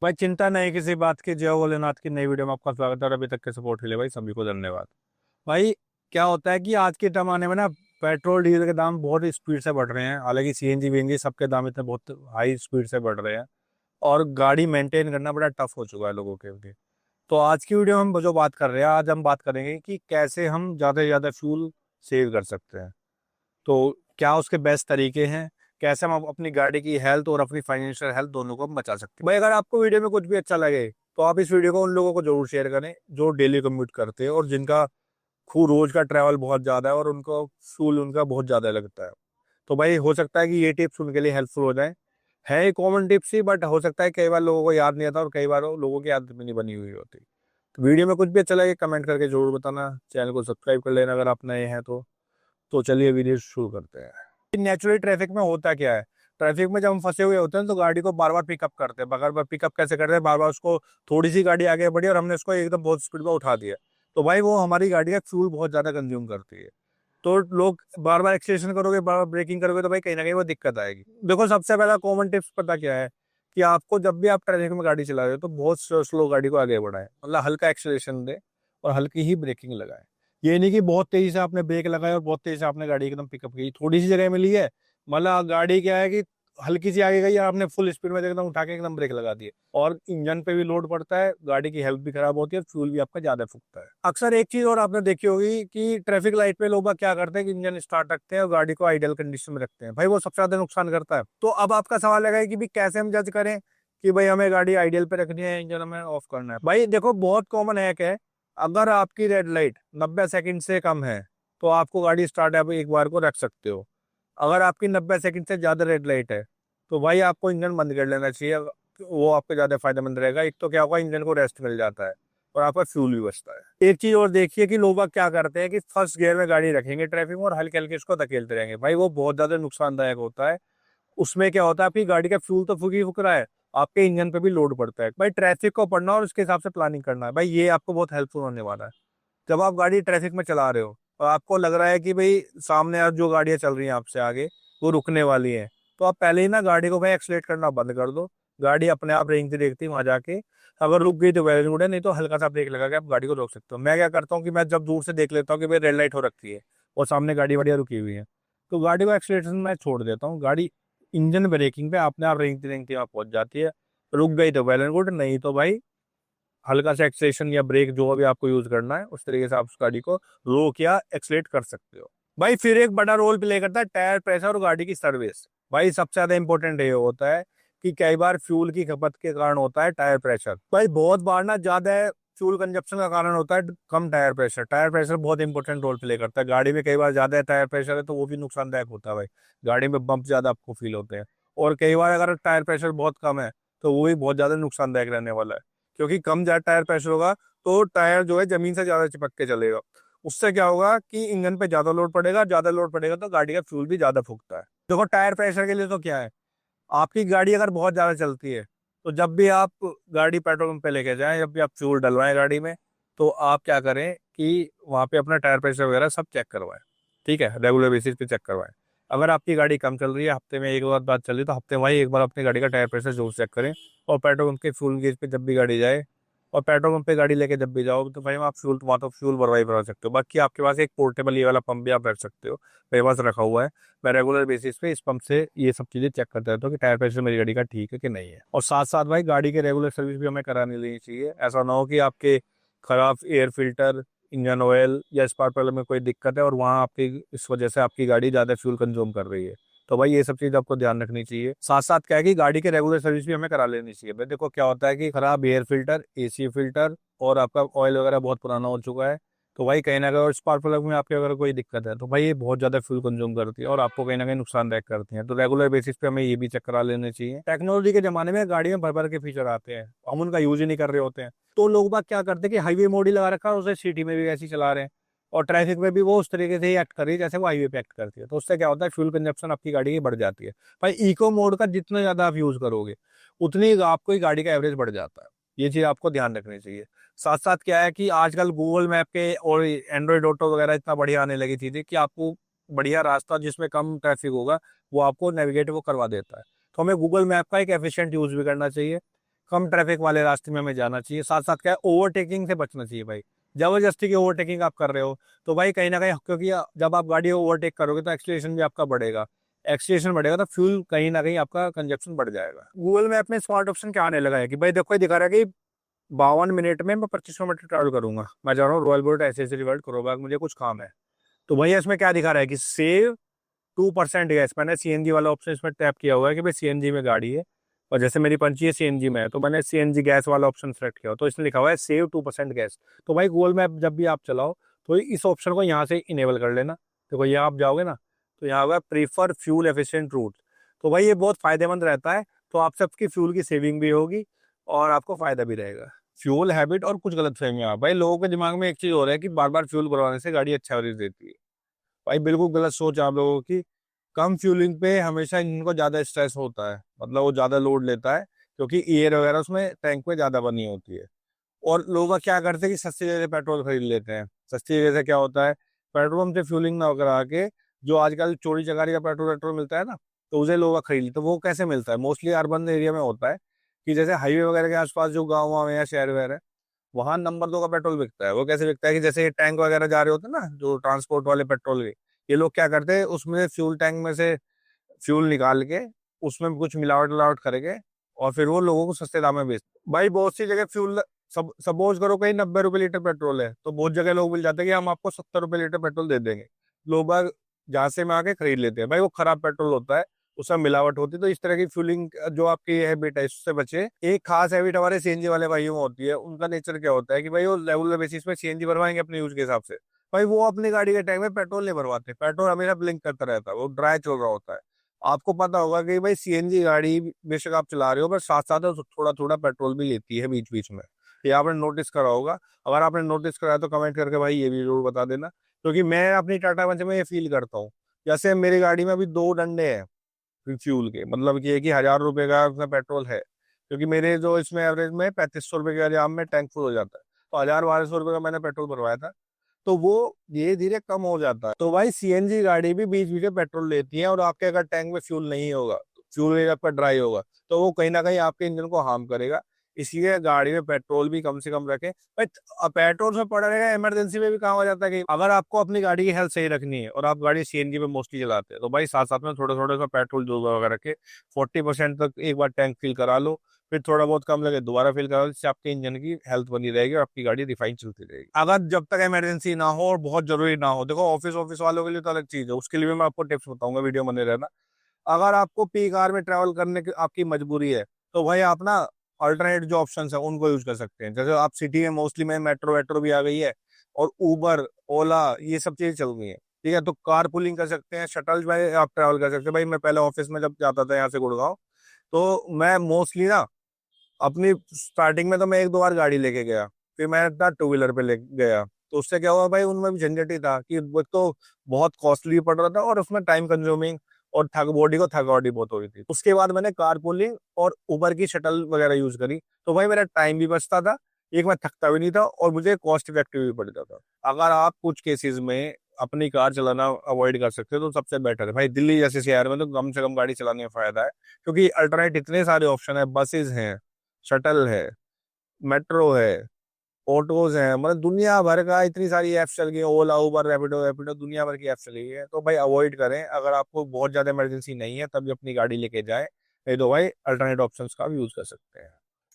भाई चिंता नहीं किसी बात की। जय भोलेनाथ की नई वीडियो में आपका स्वागत है और अभी तक के सपोर्ट के लिए भाई सभी को धन्यवाद। भाई क्या होता है कि आज के जमाने में ना पेट्रोल डीजल के दाम बहुत स्पीड से बढ़ रहे हैं। हालांकि सीएनजी वीएनजी सबके दाम इतने बहुत हाई स्पीड से बढ़ रहे हैं और गाड़ी मेंटेन करना बड़ा टफ हो चुका है लोगों के लिए। तो आज की वीडियो में हम जो बात कर रहे हैं, आज हम बात करेंगे कि कैसे हम ज़्यादा से ज़्यादा फ्यूल सेव कर सकते हैं। तो क्या उसके बेस्ट तरीके हैं, कैसे हम अपनी गाड़ी की हेल्थ और अपनी फाइनेंशियल हेल्थ दोनों को बचा सकते हैं। भाई अगर आपको वीडियो में कुछ भी अच्छा लगे तो आप इस वीडियो को उन लोगों को जरूर शेयर करें जो डेली कम्यूट करते हैं और जिनका खूब रोज का ट्रैवल बहुत ज्यादा है और उनको फ्यूल उनका बहुत ज्यादा लगता है। तो भाई हो सकता है कि ये टिप्स उनके लिए हेल्पफुल हो जाए। है कॉमन टिप्स ही, बट हो सकता है कई बार लोगों को याद नहीं आता और कई बार लोगों की आदत भी नहीं बनी हुई होती। तो वीडियो में कुछ भी अच्छा लगे कमेंट करके जरूर बताना। चैनल को सब्सक्राइब कर लेना अगर आप नए हैं तो चलिए वीडियो शुरू करते हैं। नेचुरली ट्रैफिक में होता क्या है, ट्रैफिक में जब हम फंसे हुए होते हैं तो गाड़ी को बार बार पिकअप करते हैं। बार बार पिकअप कैसे करते हैं, बार बार उसको थोड़ी सी गाड़ी आगे बढ़ी और हमने उसको एकदम बहुत स्पीड में उठा दिया, तो भाई वो हमारी गाड़ी का फ्यूल बहुत ज्यादा कंज्यूम करती है। तो लोग बार बार एक्सीलरेशन करोगे, बार बार ब्रेकिंग करोगे तो भाई कहीं ना कहीं वो दिक्कत आएगी। देखो सबसे पहला कॉमन टिप्स पता क्या है कि आपको जब भी आप ट्रैफिक में गाड़ी चला रहे हो तो बहुत स्लो गाड़ी को आगे बढ़ाएं, मतलब हल्का एक्सीलरेशन दे और हल्की ही ब्रेकिंग लगाए। ये नहीं कि बहुत तेजी से आपने ब्रेक लगाया और बहुत तेजी से आपने गाड़ी एकदम पिकअप की, थोड़ी सी जगह मिली है, मतलब गाड़ी क्या है कि हल्की सी आगे गई और आपने फुल स्पीड में एकदम उठा के एकदम ब्रेक लगा दिए और इंजन पे भी लोड पड़ता है, गाड़ी की हेल्थ भी खराब होती है, फ्यूल भी आपका ज्यादा फूकता है। अक्सर एक चीज और आपने देखी होगी कि ट्रैफिक लाइट पे लोग क्या करते हैं कि इंजन स्टार्ट रखते हैं और गाड़ी को आइडियल कंडीशन में रखते हैं। भाई वो सबसे ज्यादा नुकसान करता है। तो अब आपका सवाल है कि भी कैसे हम जज करें कि भाई हमें गाड़ी आइडियल पे रखनी है, इंजन हमें ऑफ करना है। भाई देखो बहुत कॉमन हैक है, अगर आपकी रेड लाइट 90 सेकंड से कम है तो आपको गाड़ी स्टार्ट आप एक बार को रख सकते हो। अगर आपकी 90 सेकंड से ज्यादा रेड लाइट है तो भाई आपको इंजन बंद कर लेना चाहिए। वो आपको ज्यादा फायदेमंद रहेगा। एक तो क्या होगा, इंजन को रेस्ट मिल जाता है और आपका फ्यूल भी बचता है। एक चीज और देखिए कि लोग क्या करते हैं कि फर्स्ट गियर में गाड़ी रखेंगे ट्रैफिक में और हल्के हल्के इसको धकेलते रहेंगे। भाई वो बहुत ज्यादा नुकसानदायक होता है। उसमें क्या होता है, आपकी गाड़ी का फ्यूल तो फूक ही फूक रहा है, आपके इंजन पे भी लोड पड़ता है। भाई ट्रैफिक को पढ़ना और उसके हिसाब से प्लानिंग करना है, भाई ये आपको बहुत हेल्पफुल होने वाला है। जब आप गाड़ी ट्रैफिक में चला रहे हो और आपको लग रहा है कि भाई सामने आज जो गाड़ियां चल रही हैं आपसे आगे वो रुकने वाली हैं, तो आप पहले ही ना गाड़ी को भाई एक्सलेट करना बंद कर दो। गाड़ी अपने आप रेंगती देखती वहां जाके, अगर रुक गई तो वेल गुड है, नहीं तो हल्का सा ब्रेक लगा के आप गाड़ी को रोक सकते हो। मैं क्या करता हूँ कि मैं जब दूर से देख लेता हूँ कि भाई रेड लाइट हो रखी है और सामने गाड़ी वाड़ियाँ रुकी हुई है, तो गाड़ी को एक्सलेशन में छोड़ देता हूँ। गाड़ी इंजन ब्रेकिंग पे अपने आप रेंगती रेंगती वहां पहुंच जाती है। रुक गई तो वेल एंड गुड, नहीं तो भाई हल्का सा एक्सेलेरेशन या ब्रेक जो भी आपको यूज करना है उस तरीके से आप उस गाड़ी को रोक या एक्सलेट कर सकते हो। भाई फिर एक बड़ा रोल प्ले करता है टायर प्रेशर और गाड़ी की सर्विस। भाई सबसे ज्यादा इंपॉर्टेंट ये होता है कि कई बार फ्यूल की खपत के कारण होता है टायर प्रेशर। भाई बहुत बार ना ज्यादा फ्यूल कंजप्शन का कारण होता है कम टायर प्रेशर। टायर प्रेशर बहुत इंपॉर्टेंट रोल प्ले करता है गाड़ी में। कई बार ज्यादा टायर प्रेशर है तो वो भी नुकसानदायक होता है भाई, गाड़ी में बम्प ज्यादा आपको फील होते हैं। और कई बार अगर टायर प्रेशर बहुत कम है तो वो भी बहुत ज्यादा नुकसानदायक रहने वाला है, क्योंकि कम ज्यादा टायर प्रेशर होगा तो टायर जो है जमीन से ज्यादा चिपक के चलेगा। उससे क्या होगा कि इंजन पे ज्यादा लोड पड़ेगा तो गाड़ी का फ्यूल भी ज्यादा फूकता है। देखो टायर प्रेशर के लिए तो क्या है, आपकी गाड़ी अगर बहुत ज्यादा चलती है तो जब भी आप गाड़ी पेट्रोल पंप पे लेके जाएं, जब भी आप फ्यूल डलवाएं गाड़ी में, तो आप क्या करें कि वहां पे अपना टायर प्रेशर वगैरह सब चेक करवाएं। ठीक है, रेगुलर बेसिस पे चेक करवाएं। अगर आपकी गाड़ी कम चल रही है, हफ्ते में एक बार चल रही है, तो हफ्ते में भाई एक बार अपनी गाड़ी का टायर प्रेशर जरूर चेक करें। और पेट्रोल पंप के फ्यूल गेज पे जब भी गाड़ी जाए और पेट्रोल पंप पे गाड़ी लेके जब भी जाओ तो भाई आप फ्यूल वहाँ तो फ्यूल भरवाई भरवा सकते हो। बाकी आपके पास एक पोर्टेबल ये वाला पंप भी आप रख सकते हो, मेरे पास रखा हुआ है। मैं रेगुलर बेसिस पे इस पंप से ये सब चीजें चेक करता रहता हूँ कि टायर प्रेशर मेरी गाड़ी का ठीक है कि नहीं है। और साथ साथ भाई गाड़ी के रेगुलर सर्विस भी हमें करानी लेनी चाहिए। ऐसा ना हो कि आपके खराब एयर फिल्टर, इंजन ऑयल या स्पार्क प्लग में कोई दिक्कत है और वहाँ आपकी इस वजह से आपकी गाड़ी ज्यादा फ्यूल कंज्यूम कर रही है। तो भाई ये सब चीज आपको ध्यान रखनी चाहिए। साथ साथ क्या है कि गाड़ी के रेगुलर सर्विस भी हमें करा लेनी चाहिए। भाई देखो क्या होता है कि खराब एयर फिल्टर, एसी फिल्टर और आपका ऑयल वगैरह बहुत पुराना हो चुका है, तो भाई कहीं ना कहीं और स्पार्क प्लग में आपके अगर कोई दिक्कत है तो भाई ये बहुत ज्यादा फ्यूल कंज्यूम करती है और आपको कहीं ना कहीं नुकसानदायक करती है। तो रेगुलर बेसिस पे हमें ये भी चेक करा लेने चाहिए। टेक्नोलॉजी के जमाने में गाड़ी में भर भर के फीचर आते हैं, हम उनका यूज ही नहीं कर रहे होते हैं। तो लोग बाग क्या करते हैं कि हाईवे मोड ही लगा रखा है, उसे सिटी में भी ऐसे ही चला रहे हैं और ट्रैफिक में भी वो उस तरीके से ही एक्ट कर रही है जैसे वो हाईवे पे एक्ट करती है। तो उससे क्या होता है, फ्यूल कंजप्शन आपकी गाड़ी की बढ़ जाती है। भाई इको मोड का जितना ज्यादा आप यूज करोगे उतनी आपको ही गाड़ी का एवरेज बढ़ जाता है। ये चीज आपको ध्यान रखनी चाहिए। साथ साथ क्या है कि आजकल गूगल मैप के और एंड्रॉइड ऑटो वगैरह इतना बढ़िया आने लगी चीजें कि आपको बढ़िया रास्ता जिसमें कम ट्रैफिक होगा वो आपको नेविगेट वो करवा देता है। तो हमें गूगल मैप का एक एफिशिएंट यूज भी करना चाहिए। कम ट्रैफिक वाले रास्ते में हमें जाना चाहिए। साथ साथ क्या है, ओवरटेकिंग से बचना चाहिए भाई। जबरदस्ती की ओवरटेकिंग आप कर रहे हो तो भाई कहीं ना कहीं, क्योंकि जब आप गाड़ी ओवरटेक करोगे तो एक्सीलरेशन भी आपका बढ़ेगा। एक्सीलरेशन बढ़ेगा तो फ्यूल कहीं ना कहीं आपका कंजप्शन बढ़ जाएगा। गूगल मैप में स्मार्ट ऑप्शन क्या आने लगा है कि भाई देखो, ये दिखा रहा है कि 52 मिनट में मैं 25 किलोमीटर ट्रैवल करूंगा। मैं जा रहा हूँ royal board accessory world Karol Bagh, मुझे कुछ काम है। तो भैया इसमें क्या दिखा रहा है कि सेव 2% गैस। मैंने सीएनजी वाला ऑप्शन इसमें टैप किया हुआ है कि भाई सीएनजी में गाड़ी है, और जैसे मेरी पंची है सीएनजी में है, तो मैंने सीएनजी गैस वाला ऑप्शन सेलेक्ट किया, तो इसमें लिखा हुआ है सेव 2% गैस। तो भाई गूगल मैप जब भी आप चलाओ तो इस ऑप्शन को यहाँ से इनेबल कर लेना। देखो यहाँ आप जाओगे ना, तो यहाँ होगा प्रीफर फ्यूल एफिशिएंट रूट। तो भाई ये बहुत फायदेमंद रहता है। तो आप सबकी फ्यूल की सेविंग भी होगी और आपको फायदा भी रहेगा। फ्यूल हैबिट और कुछ गलत फहमियां, भाई लोगों के दिमाग में एक चीज हो रहा है कि बार बार फ्यूल भरवाने से गाड़ी अच्छा एवरेज देती है। भाई बिल्कुल गलत सोच है आप लोगों की। कम फ्यूलिंग पे हमेशा इंजन को ज्यादा स्ट्रेस होता है, मतलब वो ज्यादा लोड लेता है, क्योंकि एयर वगैरह उसमें टैंक में ज्यादा बनी होती है। और लोग क्या करते हैं कि सस्ती जगह से पेट्रोल खरीद लेते हैं। सस्ती जगह से क्या होता है, पेट्रोल पंप से फ्यूलिंग ना करा के जो आजकल चोरी चकारी का पेट्रोल पेट्रोल मिलता है ना, तो उसे लोग खरीद लेते हैं। तो वो कैसे मिलता है, मोस्टली अर्बन एरिया में होता है कि जैसे हाईवे वगैरह के आसपास जो गाँव वाँव है या शहर वगैरह है, वहां नंबर 2 का पेट्रोल बिकता है। वो कैसे बिकता है कि जैसे टैंक वगैरह जा रहे होते हैं ना, जो ट्रांसपोर्ट वाले पेट्रोल के, ये लोग क्या करते हैं, उसमें फ्यूल टैंक में से फ्यूल निकाल के उसमें कुछ मिलावट मिलावट करके और फिर वो लोगों को सस्ते दाम में बेचते। भाई बहुत सी जगह फ्यूल, सब सपोज करो कहीं 90 रुपए लीटर पेट्रोल है, तो बहुत जगह लोग मिल जाते हैं कि हम आपको 70 रुपए लीटर पेट्रोल दे देंगे। लोग बाग जहां से में आके खरीद लेते हैं। भाई वो खराब पेट्रोल होता है, उसमें मिलावट होती है। तो इस तरह की फ्यूलिंग जो आपकी हैबिट है इससे बचे। एक खास हैबिट हमारे सीएनजी वाले भाइयों में होती है। उनका नेचर क्या होता है कि भाई वो रेगुलर बेसिस पे सीएनजी भरवाएंगे अपने यूज के हिसाब से। भाई वो अपनी गाड़ी के टाइम में पेट्रोल नहीं भरवाते, पेट्रोल हमेशा ब्लिंक करता रहता है, वो ड्राई चल रहा होता है। आपको पता होगा कि भाई सीएनजी गाड़ी बेशक आप चला रहे हो, पर साथ साथ थोड़ा थोड़ा पेट्रोल भी लेती है बीच बीच में। ये आपने नोटिस करा होगा। अगर आपने नोटिस करा तो कमेंट करके भाई ये भी जरूर बता देना, क्योंकि मैं अपनी टाटा पंच में ये फील करता हूँ। जैसे मेरी गाड़ी में अभी 2 डंडे हैं फ्यूल के, मतलब कि है कि 1000 रुपए का उसमें पेट्रोल है, क्योंकि मेरे जो इसमें एवरेज में 3500 रुपए के जाम में टैंक फुल हो जाता है। तो 1000-1200 रुपए का मैंने पेट्रोल भरवाया था, तो वो धीरे धीरे कम हो जाता है। तो भाई सीएनजी गाड़ी भी बीच बीच में पेट्रोल लेती है, और आपके अगर टैंक में फ्यूल नहीं होगा, फ्यूल आपका ड्राई होगा, तो वो कहीं ना कहीं आपके इंजन को हार्म करेगा। इसलिए गाड़ी में पेट्रोल भी कम से कम रखें भाई। पेट्रोल में पड़ा रहेगा, इमरजेंसी में भी काम हो जाता है कि अगर आपको अपनी गाड़ी की हेल्थ सही रखनी है और आप गाड़ी सीएनजी में मोस्टली चलाते हैं, तो भाई साथ साथ में थोड़ा थोड़ा सा पेट्रोल जो वगैरह रखे। 40% तक एक बार टैंक फिल करा लो, फिर थोड़ा बहुत कम लगे दोबारा फिल करा लो, जिससे आपके इंजन की हेल्थ बनी रहेगी और आपकी गाड़ी रिफाइन चलती रहेगी। अगर जब तक इमरजेंसी ना हो और बहुत जरूरी ना हो, देखो ऑफिस ऑफिस वालों के लिए तो अलग चीज है, उसके लिए भी मैं आपको टिप्स बताऊंगा, वीडियो बने रहना। अगर आपको पीक आवर में ट्रैवल करने की आपकी मजबूरी है, तो भाई आप ना अल्टरनेट जो ऑप्शन है उनको यूज कर सकते हैं। जैसे आप सिटी में मोस्टली में मेट्रो वेट्रो भी आ गई है, और उबर ओला ये सब चीजें चल गई हैं। ठीक है, तो कार पुलिंग कर सकते हैं, शटल में आप ट्रैवल कर सकते हैं। भाई मैं पहले ऑफिस में जब जाता था यहाँ से गुड़गांव, तो मैं मोस्टली ना अपनी स्टार्टिंग में तो मैं 1-2 बार गाड़ी लेके गया, फिर मैं अपना टू व्हीलर पे ले गया। तो उससे क्या हुआ भाई, उनमें भी झंझट ही था कि वो तो बहुत कॉस्टली पड़ रहा था, और उसमें टाइम कंज्यूमिंग और थक बॉडी को थकावट बहुत हो रही थी। उसके बाद मैंने कारपूलिंग और उबर की शटल वगैरह यूज करी, तो भाई मेरा टाइम भी बचता था, एक मैं थकता भी नहीं था, और मुझे कॉस्ट इफेक्टिव भी पड़ता था। अगर आप कुछ केसेस में अपनी कार चलाना अवॉइड कर सकते हो तो सबसे बेटर है। भाई दिल्ली जैसे शहर में तो कम से कम गाड़ी चलाने में फायदा है, क्योंकि अल्टरनेट इतने सारे ऑप्शन है, बसेस हैं, शटल है, मेट्रो है, ऑटोज हैं, मतलब दुनिया भर का इतनी सारी ऐप्स चल गई हैं, ओला उबर रैपिडो रैपिडो दुनिया भर की ऐप्स चल गई है। तो भाई अवॉइड करें, अगर आपको बहुत ज्यादा इमरजेंसी नहीं है तभी अपनी गाड़ी लेके जाए, नहीं तो भाई अल्टरनेट ऑप्शंस का भी यूज कर सकते हैं।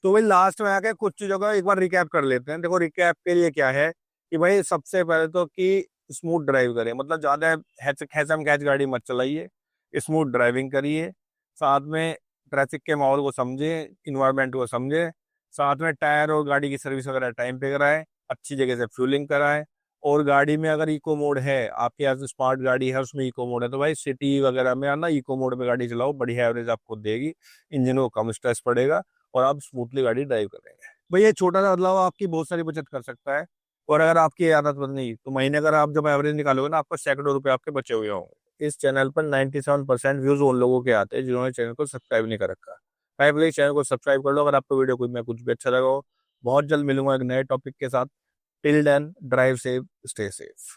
तो भाई लास्ट में आके कुछ चीजों का एक बार रिकैप कर लेते हैं। देखो रिकैप के लिए क्या है कि भाई सबसे पहले तो कि स्मूथ ड्राइव करें, मतलब ज्यादा हैचम कैच गाड़ी मत चलाइए, स्मूथ ड्राइविंग करिए। साथ में ट्रैफिक के माहौल को समझे, इन्वायरमेंट को समझे। साथ में टायर और गाड़ी की सर्विस वगैरह टाइम पे कराएं, अच्छी जगह से फ्यूलिंग कराएं। और गाड़ी में अगर इको मोड है, आपके यहाँ स्मार्ट गाड़ी है उसमें इको मोड है, तो भाई सिटी वगैरह में आना इको मोड में गाड़ी चलाओ, बढ़िया एवरेज आपको देगी, इंजन को कम स्ट्रेस पड़ेगा और आप स्मूथली गाड़ी ड्राइव करेंगे। भाई ये छोटा सा बदलाव आपकी बहुत सारी बचत कर सकता है। और अगर आपकी ये आदत बदली तो महीने अगर आप जब एवरेज निकालोगे ना, आपको सैकड़ों रुपए आपके बचे हुए होंगे। इस चैनल पर 97% व्यूज उन लोगों के आते हैं जिन्होंने चैनल को सब्सक्राइब नहीं कर रखा। भाई प्लीज चैनल को सब्सक्राइब कर लो अगर आपको वीडियो कोई में कुछ भी अच्छा लगा हो। बहुत जल्द मिलूंगा एक नए टॉपिक के साथ। Till then drive safe, stay safe.